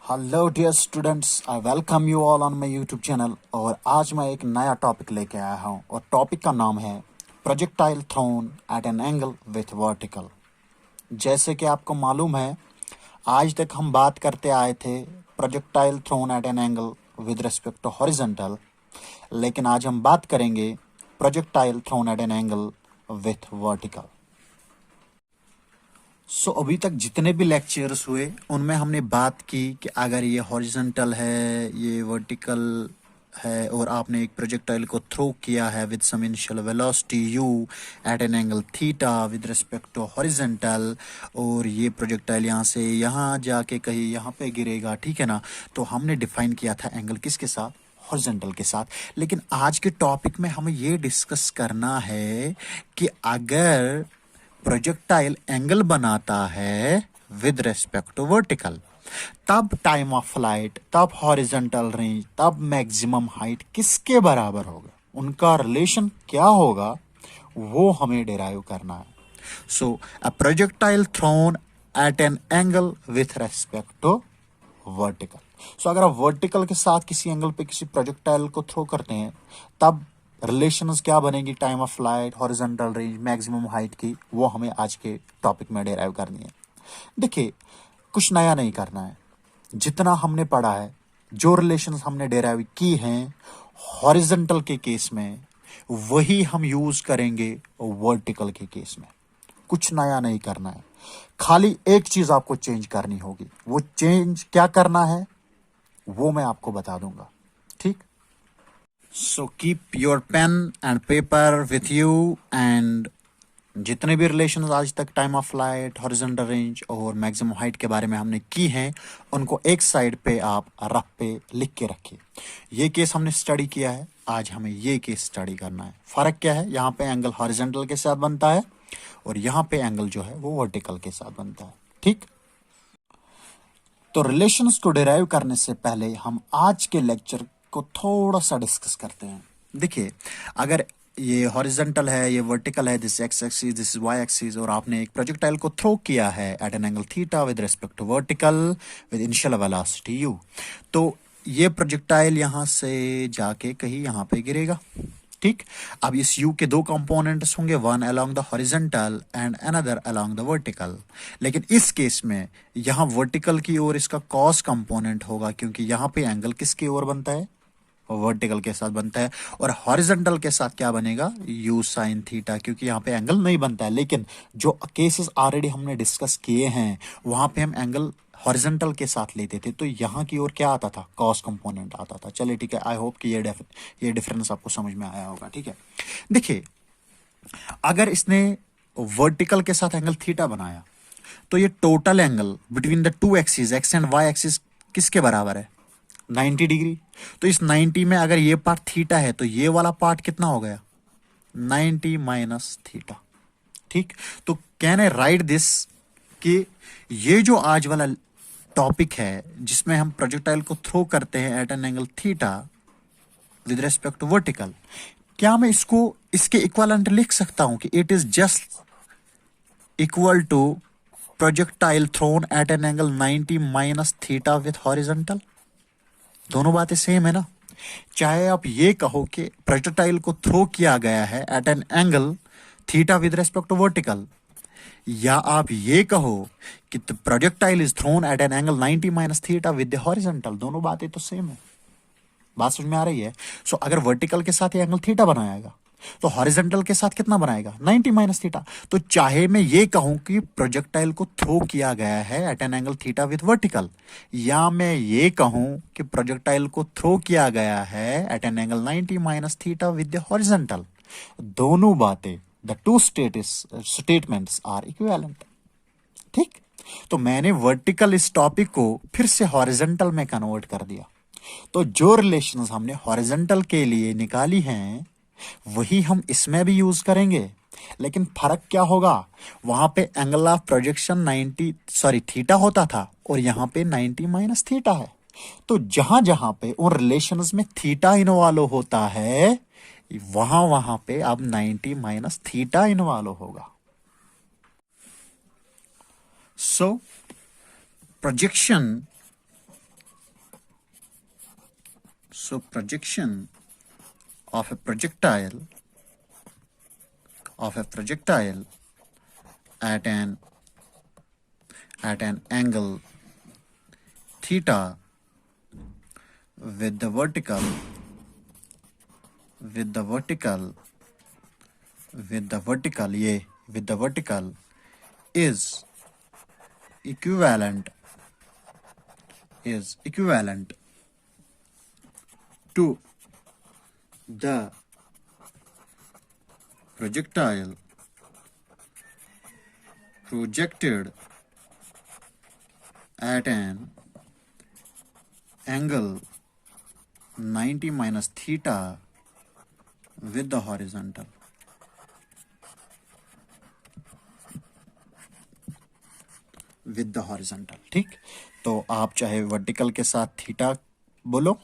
Hello dear students, I welcome you all on my YouTube channel. और आज मैं एक नया टॉपिक लेके आया हूँ और टॉपिक का नाम है projectile thrown at an angle with vertical. जैसे कि आपको मालूम है, आज तक हम बात करते आए थे projectile thrown at an angle with respect to horizontal, लेकिन आज हम बात करेंगे projectile thrown at an angle with vertical. अभी तक जितने भी लेक्चर्स हुए उनमें हमने बात की कि अगर ये हॉरिजॉन्टल है, ये वर्टिकल है और आपने एक प्रोजेक्टाइल को थ्रो किया है with some initial velocity u at an angle theta with respect to horizontal, और ये प्रोजेक्टाइल यहाँ से यहाँ जाके कहीं यहाँ पे गिरेगा, ठीक है ना। तो हमने डिफाइन किया था एंगल किसके साथ? हॉरिजॉन्टल के साथ। लेकिन आज के टॉपिक में हमें ये डिस्कस करना है कि अगर प्रोजेक्टाइल एंगल बनाता है विद रेस्पेक्ट टू वर्टिकल, तब टाइम ऑफ फ्लाइट, तब हॉरिजॉन्टल रेंज, तब मैक्सिमम हाइट किसके बराबर होगा, उनका रिलेशन क्या होगा, वो हमें डिराइव करना है। So a projectile thrown at an angle with respect to vertical. अगर आप वर्टिकल के साथ किसी एंगल पे किसी प्रोजेक्टाइल को थ्रो करते हैं, तब रिलेशंस क्या बनेगी? Time of flight, horizontal range, maximum height की, वो हमें आज के टॉपिक में डिराइव करनी है। देखिए, कुछ नया नहीं करना है। जितना हमने पढ़ा है, जो रिलेशंस हमने डिराइव की हैं हॉरिजॉन्टल के केस में, वही हम यूज करेंगे वर्टिकल के केस में। कुछ नया नहीं करना है, खाली एक चीज आपको चेंज करनी होगी। वो चेंज क्या करना है वो मैं आपको बता दूंगा, ठीक। So keep your pen and paper with you, and जितने भी रिलेशंस आज तक time of flight, horizontal range और मैक्सिमम हाइट के बारे में हमने की हैं, उनको एक साइड पे आप रफ पे लिख के रखिए। ये केस हमने स्टडी किया है, आज हमें ये केस स्टडी करना है। फर्क क्या है? यहाँ पे एंगल हॉरिजॉन्टल के साथ बनता है और यहाँ पे एंगल जो है वो वर्टिकल के साथ बनता है, ठीक। तो रिलेशंस को डिराइव करने से पहले हम आज के लेक्चर को थोड़ा सा डिस्कस करते हैं। देखिए, अगर ये हॉरिजॉन्टल है, ये वर्टिकल है, this x axis, this y axis, और आपने एक प्रोजेक्टाइल को थ्रो किया है at an angle theta with respect to vertical with initial velocity u, तो ये प्रोजेक्टाइल यहां से जाके कहीं यहां पे गिरेगा, ठीक। अब इस u के दो कंपोनेंट्स होंगे, one along the horizontal and another along the vertical. लेकिन इस केस में यहाँ वर्टिकल की ओर इसका कॉस कंपोनेंट होगा, क्योंकि यहाँ पे एंगल किसकी ओर बनता है? वर्टिकल के साथ बनता है। और हॉरिजॉन्टल के साथ क्या बनेगा? u साइन थीटा, क्योंकि यहाँ पे एंगल नहीं बनता है। लेकिन जो केसेस ऑलरेडी हमने डिस्कस किए हैं वहां पे हम एंगल हॉरिजॉन्टल के साथ लेते थे, तो यहाँ की ओर क्या आता था? कॉस कंपोनेंट आता था। चलिए ठीक है, आई होप कि ये डिफरेंस आपको समझ में आया होगा, ठीक है। देखिए, अगर इसने वर्टिकल के साथ एंगल थीटा बनाया, तो ये total angle between the two axis, x and y axis, किसके बराबर है? 90 डिग्री। तो इस 90 में अगर ये पार्ट थीटा है तो ये वाला पार्ट कितना हो गया? 90 माइनस थीटा, ठीक। तो कैन आई राइट दिस कि ये जो आज वाला टॉपिक है जिसमें हम प्रोजेक्टाइल को थ्रो करते हैं at an angle theta with respect to vertical, क्या मैं इसको इसके इक्विवेलेंट लिख सकता हूं कि it is just equal to projectile thrown at an angle 90 minus theta with horizontal? दोनों बातें सेम है ना। चाहे आप ये कहो कि प्रोजेक्टाइल को थ्रो किया गया है at an angle theta with respect to vertical, या आप ये कहो कि projectile is thrown at an angle 90 minus theta with the horizontal, दोनों बातें तो सेम है। बात समझ में आ रही है? अगर वर्टिकल के साथ ये एंगल थीटा बनाएगा तो हॉरिजॉन्टल के साथ कितना बनाएगा? 90 माइनस थीटा। तो चाहे मैं ये कहूं कि प्रोजेक्टाइल को थ्रो किया गया है at an angle theta with vertical, या मैं ये कहूं कि प्रोजेक्टाइल को थ्रो किया गया है at an angle 90 minus theta with the horizontal, दोनों बातें, the two statements are equivalent, ठीक। तो मैंने वर्टिकल इस टॉपिक को फिर से हॉरिजॉन्टल में कन्वर्ट कर दिया। तो जो रिलेशंस हमने हॉरिजॉन्टल के लिए निकाली हैं वही हम इसमें भी यूज करेंगे। लेकिन फर्क क्या होगा? वहां पे एंगल ऑफ प्रोजेक्शन थीटा होता था और यहां पे 90 माइनस थीटा है। तो जहां जहां पे उन रिलेशंस में थीटा इन्वॉल्व होता है, वहां वहां पे अब 90 माइनस थीटा इन्वॉल्व होगा। सो projection So projection of a projectile at an angle theta with the vertical is equivalent to the projectile projected at an angle 90 minus theta with the horizontal. ठीक, तो आप चाहे वर्टिकल के साथ theta बोलो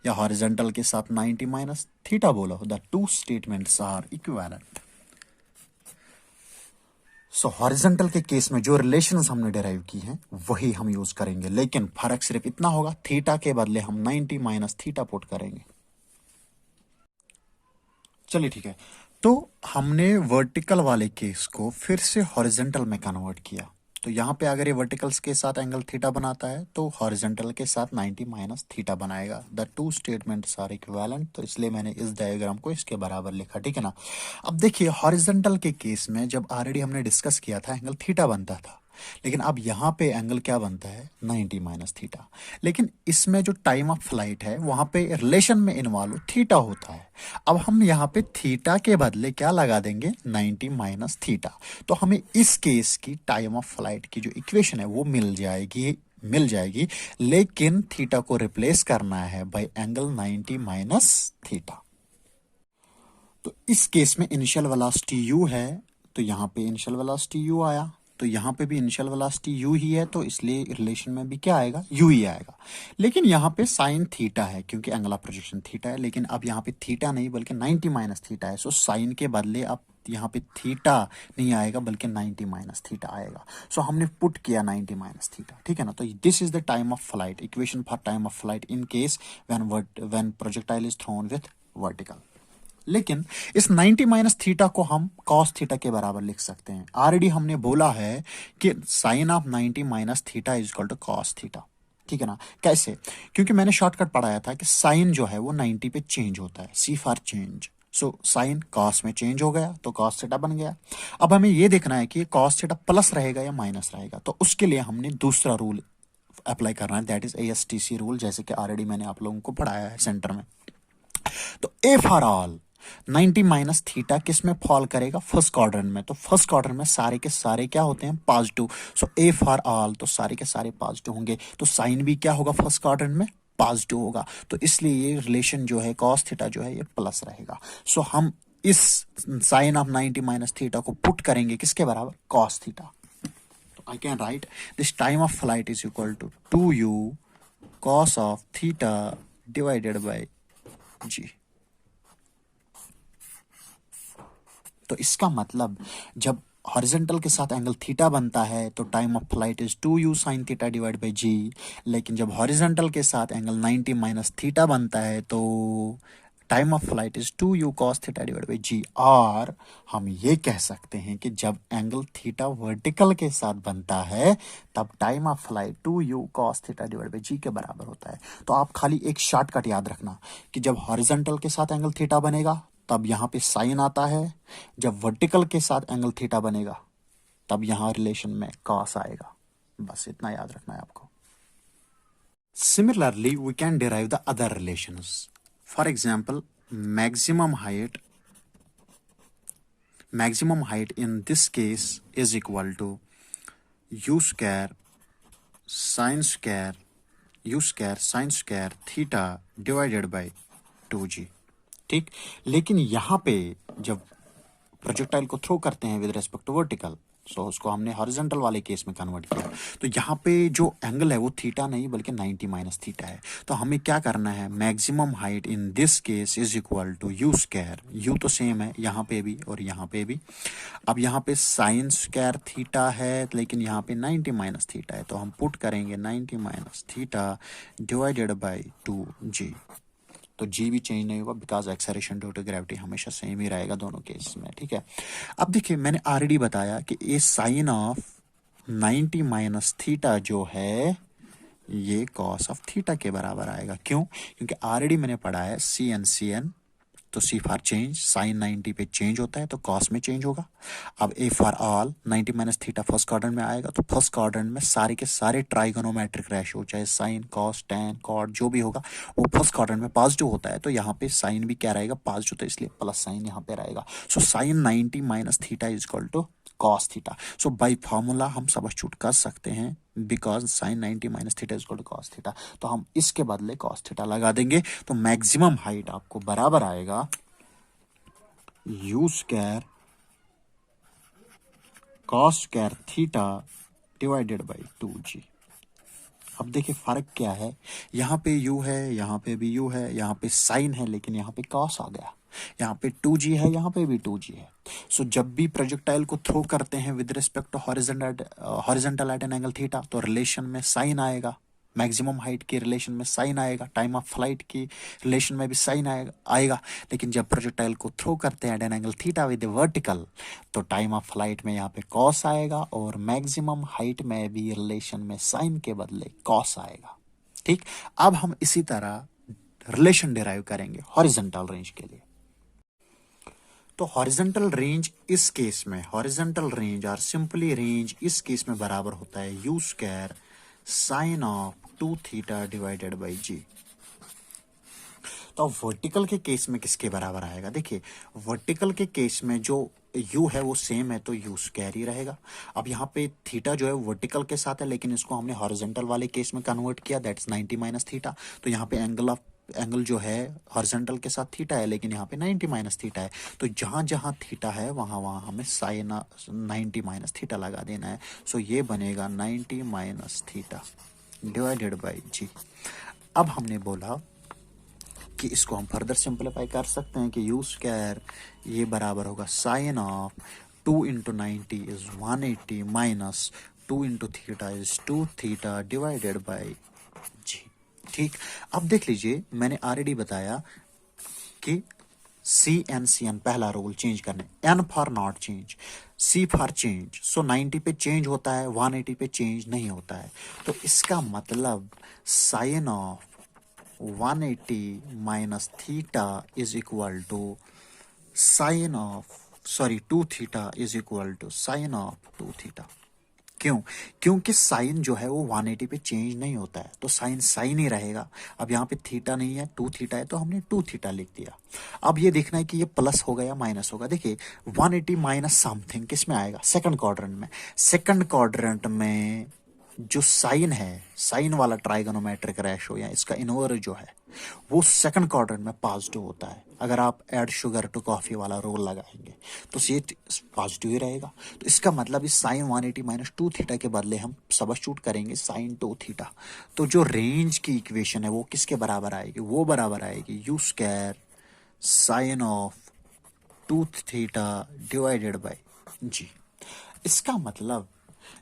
या horizontal के साथ 90 माइनस थीटा बोलो, the two statements are equivalent. So horizontal के केस में जो रिलेशंस हमने डिराइव की हैं वही हम यूज करेंगे, लेकिन फर्क सिर्फ इतना होगा, थीटा के बदले हम 90 माइनस थीटा पुट करेंगे. चलिए ठीक है, तो हमने वर्टिकल वाले केस को फिर से हॉरिजॉन्टल में कन्वर्ट किया. तो यहाँ पे अगर ये वर्टिकल्स के साथ एंगल थीटा बनाता है तो हॉरिजॉन्टल के साथ 90 माइनस थीटा बनाएगा. The two statements are equivalent, तो इसलिए मैंने इस डायग्राम को इसके बराबर लिखा. ठीक है ना. अब देखिए हॉरिजॉन्टल के केस में जब ऑलरेडी हमने डिस्कस किया था एंगल थीटा बनता था, लेकिन अब यहाँ पे एंगल क्या बनता है 90 माइनस थीटा. लेकिन इसमें जो टाइम ऑफ फ्लाइट है वहां पे रिलेशन में इन्वॉल्व थीटा होता है. अब हम यहाँ पे थीटा के बदले क्या लगा देंगे 90 माइनस थीटा, तो हमें इस केस की टाइम ऑफ फ्लाइट की जो इक्वेशन है वो मिल जाएगी, लेकिन थीटा को रिप्लेस करना है बाय एंगल 90 माइनस थीटा. तो इस केस में इनिशियल वेलोसिटी u है, तो यहाँ पे इनिशियल वेलोसिटी u आया, तो यहाँ पे भी इनिशियल वेलोसिटी u ही है, तो इसलिए रिलेशन में भी क्या आएगा u ही आएगा. लेकिन यहाँ पे साइन थीटा है क्योंकि एंगल ऑफ प्रोजेक्शन थीटा है, लेकिन अब यहाँ पे थीटा नहीं बल्कि 90 माइनस थीटा है. सो साइन के बदले अब यहाँ पे थीटा नहीं आएगा बल्कि 90 माइनस थीटा आएगा. सो हमने पुट किया 90 माइनस थीटा. ठीक है ना. तो this is the time of flight, equation for time of flight in case when projectile is throne with vertical. लेकिन इस 90 माइनस थीटा को हम कॉस थीटा के बराबर लिख सकते हैं. ऑलरेडी हमने बोला है कि sine of 90 minus theta is equal to cos theta. ठीक है ना. कैसे? क्योंकि मैंने शॉर्टकट पढ़ाया था कि साइन जो है वो 90 पे चेंज होता है, C for change. So sine cos में चेंज हो गया तो कॉस थीटा बन गया. अब हमें ये देखना है कि कॉस थीटा प्लस रहेगा या माइनस रहेगा, तो उसके लिए हमने दूसरा रूल अप्लाई करना है, दैट इज ASTC रूल, जैसे कि ऑलरेडी मैंने आप लोगों को पढ़ाया है सेंटर में. तो A for all 90 minus theta किस में फॉल करेगा फर्स्ट क्वाड्रेंट में. तो फर्स्ट क्वाड्रेंट में सारे के सारे क्या होते हैं positive. So A for all, तो सारे के सारे पॉजिटिव होंगे, तो साइन भी क्या होगा फर्स्ट क्वाड्रेंट में पॉजिटिव होगा. तो इसलिए ये रिलेशन जो है कॉस थीटा जो है ये प्लस रहेगा. सो हम इस साइन ऑफ 90 माइनस थीटा को पुट करेंगे किसके बराबर कॉस थीटा. तो I can write this time of flight is equal to 2u cos of theta divided by g. तो इसका मतलब जब हॉरिजॉन्टल के साथ एंगल थीटा बनता है तो time of flight is 2u sin theta divide by g. लेकिन जब हॉरिजॉन्टल के साथ एंगल 90 माइनस थीटा बनता है तो time of flight is 2u cos theta divide by g. और हम ये कह सकते हैं कि जब एंगल थीटा वर्टिकल के साथ बनता है तब time of flight 2u cos theta divide by g के बराबर होता है. तो आप खाली एक शॉर्टकट याद रखना कि जब हॉरिजॉन्टल के साथ एंगल थीटा बनेगा तब यहाँ पे साइन आता है, जब वर्टिकल के साथ एंगल थीटा बनेगा तब यहाँ रिलेशन में कॉस आएगा. बस इतना याद रखना है आपको. Similarly we can derive the other relations. For example maximum height in this case is equal to u square sine square theta divided by 2g. ठीक. लेकिन यहाँ पे जब प्रोजेक्टाइल को थ्रो करते हैं विद रेस्पेक्ट टू वर्टिकल, सो उसको हमने हॉरिजॉन्टल वाले केस में कन्वर्ट किया, तो यहाँ पे जो एंगल है वो थीटा नहीं बल्कि 90 माइनस थीटा है. तो हमें क्या करना है maximum height in this case is equal to u square. U तो सेम है यहाँ पे भी और यहाँ पे भी. अब यहाँ पे साइन स्क्वायर थीटा है लेकिन यहाँ पे 90 माइनस थीटा है, तो हम पुट करेंगे 90 minus theta divided by 2g. तो जी भी चेंज नहीं होगा because acceleration due to gravity हमेशा सेम ही रहेगा दोनों केस में, ठीक है। अब देखिए मैंने ऑलरेडी बताया कि ये साइन ऑफ 90 माइनस थीटा जो है ये कॉस ऑफ थीटा के बराबर आएगा। क्यों? क्योंकि ऑलरेडी मैंने पढ़ा है सी एन सी एन, तो सी फॉर चेंज, साइन 90 पे चेंज होता है तो कॉस में चेंज होगा। अब A for all 90 minus theta first quadrant में आएगा, तो फर्स्ट क्वाड्रेंट में सारे के सारे ट्राइगोनोमेट्रिक रेशियो चाहे साइन कॉस टैन कॉट जो भी होगा वो फर्स्ट क्वाड्रेंट में पॉजिटिव होता है, तो यहाँ पे साइन भी क्या रहेगा? पॉजिटिव, तो इसलिए प्लस साइन यहाँ पे रहेगा। So sine 90 minus theta is equal to cos theta. So by formula हम सब्स्टिट्यूट कर सकते हैं because sine 90 minus theta is equal to cos theta, तो हम इसके बदले कॉस थीटा लगा देंगे, तो मैक्सिमम हाइट आपको बराबर आएगा you square cos square theta divided by 2g। अब देखिए फर्क क्या है, यहाँ पे u है, यहाँ पे भी u है, यहाँ पे साइन है लेकिन यहाँ पे कॉस आ गया, यहाँ पे 2g है, यहाँ पे भी 2g है। सो जब भी प्रोजेक्टाइल को थ्रो करते हैं with respect to horizontal at an angle theta, तो रिलेशन में साइन आएगा, मैक्सिमम हाइट के रिलेशन में साइन आएगा, टाइम ऑफ फ्लाइट की रिलेशन में भी साइन आएगा। लेकिन जब प्रोजेक्टाइल को थ्रो करते हैं at an angle theta with vertical, तो टाइम ऑफ फ्लाइट में यहाँ पे कॉस आएगा और मैक्सिमम हाइट में भी रिलेशन में साइन के बदले कॉस आएगा, ठीक। अब हम इसी तरह रिलेशन डिराइव करेंगे हॉरिजॉन्टल रेंज के लिए। तो हॉरिजॉन्टल रेंज इस केस में, हॉरिजॉन्टल रेंज और सिंपली रेंज इस केस में बराबर होता है u square sine of 2 theta divided by g. तो वर्टिकल के केस में किसके बराबर आएगा? देखिए वर्टिकल के केस में जो u है वो सेम है तो u स्क्वायर ही रहेगा। अब यहाँ पे थीटा जो है वर्टिकल के साथ है लेकिन इसको हमने हॉरिजॉन्टल वाले केस में कन्वर्ट किया, दैट्स 90 माइनस थीटा, तो यहाँ पे एंगल जो है हॉरिजॉन्टल के साथ थीटा है लेकिन यहाँ पे 90 माइनस थीटा है, तो जहाँ जहाँ थीटा है वहाँ वहाँ हमें साइन 90 माइनस थीटा लगा देना है। सो ये बनेगा 90 माइनस थीटा डिवाइडेड बाई जी। अब हमने बोला कि इसको हम फर्दर सिंप्लीफाई कर सकते हैं कि यू स्क्वायर ये बराबर होगा sine of 2 into 90 is 180 minus 2 into theta is 2 theta divided by g, ठीक। अब देख लीजिए मैंने ऑलरेडी बताया कि सी एन पहला रूल चेंज करने, N for not change, C for change. So 90 पे चेंज होता है, 180 पे चेंज नहीं होता है, तो इसका मतलब sine of 180 minus theta is equal to sine of 2 theta is equal to sine of 2 theta. क्यों? क्योंकि साइन जो है वो 180 पे चेंज नहीं होता है, तो साइन साइन ही रहेगा। अब यहाँ पे थीटा नहीं है, 2 थीटा है, तो हमने 2 थीटा लिख दिया। अब ये देखना है कि ये प्लस होगा या माइनस होगा। देखिए 180 माइनस समथिंग किस में आएगा? सेकंड क्वाड्रेंट में। सेकंड क्वाड्रेंट में जो साइन है, साइन वाला ट्राइगोनोमेट्रिक रेशियो या इसका इनवर्स जो है वो सेकंड क्वाड्रेंट में पॉजिटिव होता है। अगर आप ऐड शुगर टू कॉफी वाला रोल लगाएंगे तो ये पॉजिटिव ही रहेगा। तो इसका मतलब इस साइन 180 माइनस 2 थीटा के बदले हम सब्स्टिट्यूट करेंगे साइन 2 थीटा। तो जो रेंज की इक्वेशन है वो किसके बराबर आएगी? वो बराबर आएगी u square sine of 2 theta divided by g. इसका मतलब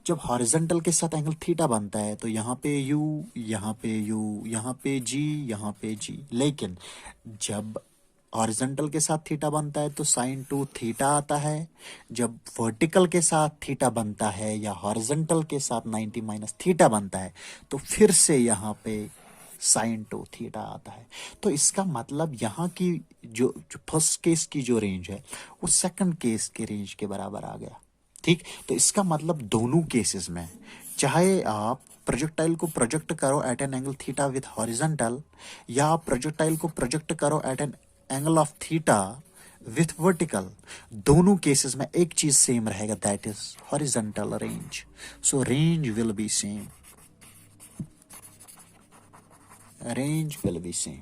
जब हॉरिजॉन्टल के साथ एंगल थीटा बनता है तो यहाँ पे u, यहाँ पे u, यहाँ पे g, यहाँ पे g, लेकिन जब हॉरिजॉन्टल के साथ थीटा बनता है तो साइन 2 थीटा आता है। जब वर्टिकल के साथ थीटा बनता है या हॉरिजॉन्टल के साथ 90 माइनस थीटा बनता है तो फिर से यहाँ पे साइन 2 थीटा आता है। तो इसका मतलब यहाँ की जो फर्स्ट केस की जो रेंज है वो सेकंड केस के रेंज के बराबर आ गया, ठीक। तो इसका मतलब दोनों केसेस में चाहे आप प्रोजेक्टाइल को प्रोजेक्ट करो at an angle theta with horizontal या आप प्रोजेक्टाइल को प्रोजेक्ट करो at an angle of theta with vertical, दोनों केसेस में एक चीज सेम रहेगा, that is horizontal range. So range will be same, range will be same,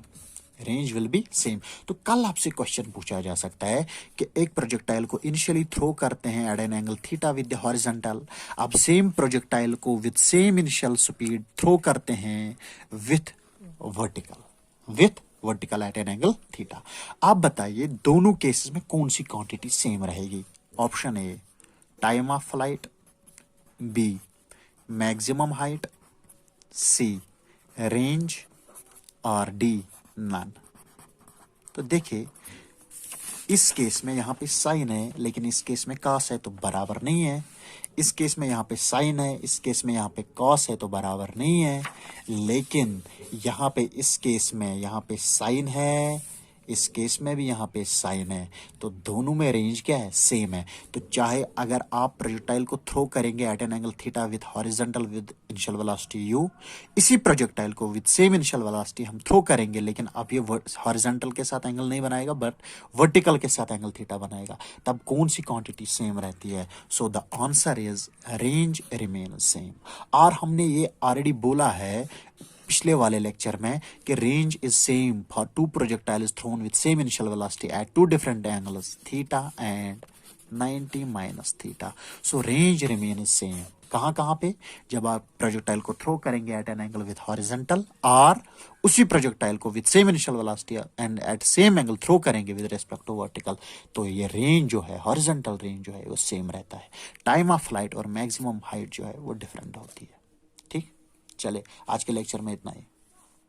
range will be same. तो कल आपसे क्वेश्चन पूछा जा सकता है कि एक प्रोजेक्टाइल को इनिशियली थ्रो करते हैं at an angle theta with the horizontal, अब सेम प्रोजेक्टाइल को with same initial speed throw करते हैं with vertical at an angle theta. आप बताइए दोनों केसेस में कौन सी क्वांटिटी सेम रहेगी? Option A time of flight, B maximum height, C range और डी नन। तो देखिए इस केस में यहाँ पे साइन है, लेकिन इस केस में कॉस है तो बराबर नहीं है। इस केस में यहाँ पे साइन है, इस केस में यहाँ पे कॉस है तो बराबर नहीं है। लेकिन यहाँ पे इस केस में यहाँ पे साइन है, इस केस में भी यहाँ पे साइन है, तो दोनों में रेंज क्या है, सेम है। तो चाहे अगर आप प्रोजेक्टाइल को थ्रो करेंगे at an angle theta with horizontal with initial velocity u, इसी प्रोजेक्टाइल को विद सेम इनिशियल वेलोसिटी हम थ्रो करेंगे, लेकिन अब ये हॉरिजॉन्टल के साथ एंगल नहीं बनाएगा बट वर्टिकल के साथ एंगल थीटा बनाएगा, तब कौन सी क्वांटिटी सेम रहती है? So the answer is range remain same. और हमने ये ऑलरेडी बोला है पिछले वाले लेक्चर में कि range is same for two projectiles thrown with same initial velocity at two different angles theta and 90 minus theta. So range remain is same. कहाँ पे? जब आप प्रोजेक्टाइल को थ्रो करेंगे at an angle with horizontal और उसी projectile को with same initial velocity and at same angle throw करेंगे विद रिस्पेक्ट टू वर्टिकल, तो ये रेंज जो है हॉरिजॉन्टल रेंज जो है वो सेम रहता है। टाइम ऑफ फ्लाइट और मैक्सिमम हाइट जो है वो डिफरेंट होती है। ठीक, चले आज के लेक्चर में इतना ही।